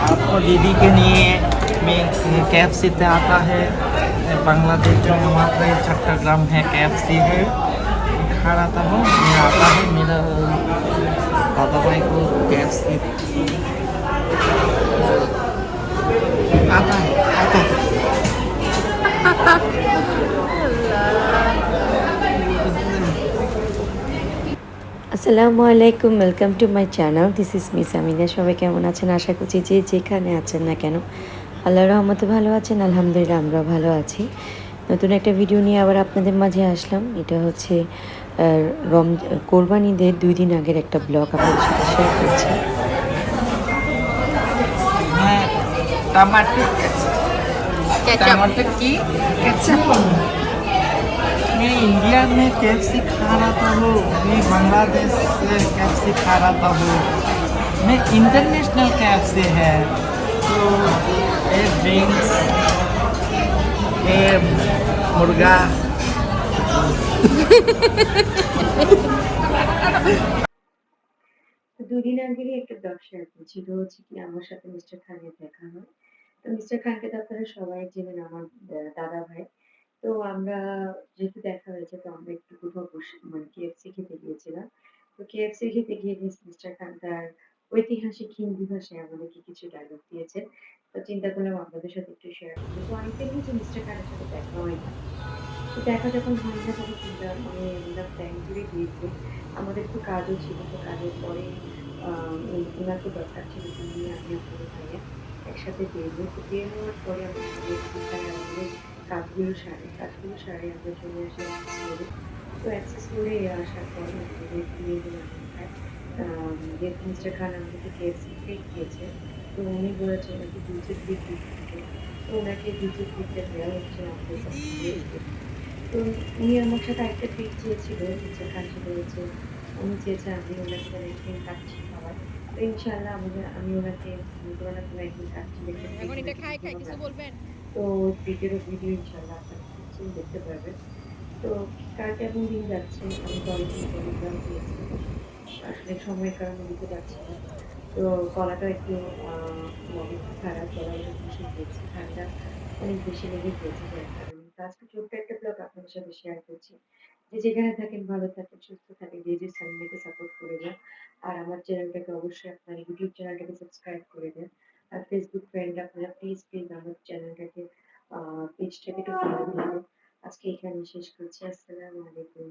आपको दीदी के लिए मैं KFC से आता है बांग्लादेश में, वहाँ पे चट्टग्राम है, KFC है, खा रहा हूँ। मैं आता है मेरा दादा भाई को KFC आता है। আসসালামু আলাইকুম, welcome to my channel. This is miss Amina. সবাই কেমন আছেন? আশা করছি যে যেখানে আছেন না কেন আল্লাহর রহমতে ভালো আছেন। আলহামদুলিল্লাহ আমরাও ভালো আছি। নতুন একটা ভিডিও নিয়ে আবার আপনাদের মাঝে আসলাম। এটা হচ্ছে রম কোরবানি ঈদের 2 দিন আগের একটা ব্লগ আপনাদের সাথে শেয়ার করছি। मैं टमाटर टमाटर की केचप। मैं इंडिया में KFC खा रहा हूँ, मैं बांग्लादेश से KFC खा रहा हूँ। मैं इंटरनेशनल KFC है, तो ये ड्रिंक्स, ये मुर्गा। তো 2 দিন আগেরই একটা ব্লগ শেয়ার করছি। এটা হচ্ছে কি আমার সাথে মিস্টার খানের দেখা হয়। তো মিস্টার খানকে তো আপনারা সবাই চেনেন, আমার দাদা ভাই। তো আমরা যেহেতু দেখা হয়েছে তো আমরা একটু কোথাও বসে মানে KFC খেতে গিয়েছিলাম। তো KFC খেতে গিয়ে মিস্টার খান তার ঐতিহাসিক হিন্দি ভাষায় আমাদেরকে কিছু ডায়লগ দিয়েছে। তো চিন্তা করলাম আপনাদের সাথে একটু শেয়ার করব। তো অনেকদিন হয়েছে মিস্টার খানের সাথে দেখা হয় না। তো দেখা যখন হয় না তখন চিন্তা মানে আমরা প্ল্যান করে গিয়েছি। আমাদের একটু কাজও ছিল। তো কাজের পরে উনাকে দরকার ছিল যে উনি আমি আপনাদের ভাইয়া একসাথে বের হই। তো বের হওয়ার পরে আমরা গিয়েছি প্রায় আমাদের কাজগুলো সারে আমরা চলে আসি অ্যাক্সেস মোড়ে। তো অ্যাক্সেস মোড়ে আসার পরে আমাদের দিয়ে দিল এমন খায়। যেহেতু মিস্টার খান আমাদেরকে KFC ট্রিট দিয়েছে। তো উনি বলেছেন নাকি 2 ট্রিট দিতে হবে। তো উনাকে 2 ট্রিটটা দেওয়া হচ্ছে আমাদের পক্ষ থেকে। তো উনি আমার সাথে আরেকটা ট্রিট চেয়েছিল। মিস্টার খান সেটা হচ্ছে উনি চেয়েছে আমি ওনাকে যেন একদিন কাচ্চি খাওয়াই। তো ইনশাআল্লাহ আমি ওনাকে কোনো না কোনো একদিন কাচ্চির একটা ট্রিট এখন এটা ওনাকে খাই দিব খাই কিছু রাখবো। বলবেন? তো ট্রিটেরও ভিডিও ইনশাআল্লাহ আপনারা খুব soon দেখতে পারবেন। তো কার কেমন দিন যাচ্ছে? আমি তো অনেকদিন পরে ব্লগ দিয়েছি। আসলে সময়ের কারণে দিতে পারছি না। তো গলাটা একটু আ অবস্থা খারাপ। গলা অনেক বসে গিয়েছে। ঠান্ডা অনেক বেশি লেগে গিয়েছে যার কারণে। তো আজকে ছোট্ট একটা ব্লগ আপনাদের সাথে শেয়ার করছি। যে যেখানে থাকেন ভালো থাকেন, সুস্থ থাকেন। যে চ্যানেলটাকে সাপোর্ট করে যান। আর আমার চ্যানেলটাকে অবশ্যই আপনার ইউটিউব চ্যানেলটাকে সাবস্ক্রাইব করে দেন। আর ফেসবুক ফ্রেন্ড আপনারা প্লিজ আমার চ্যানেলটাকে পেজটাকে একটু ফলো দিয়ে দেন। আজকে এখানেই শেষ করছি। আসসালামু আলাইকুম।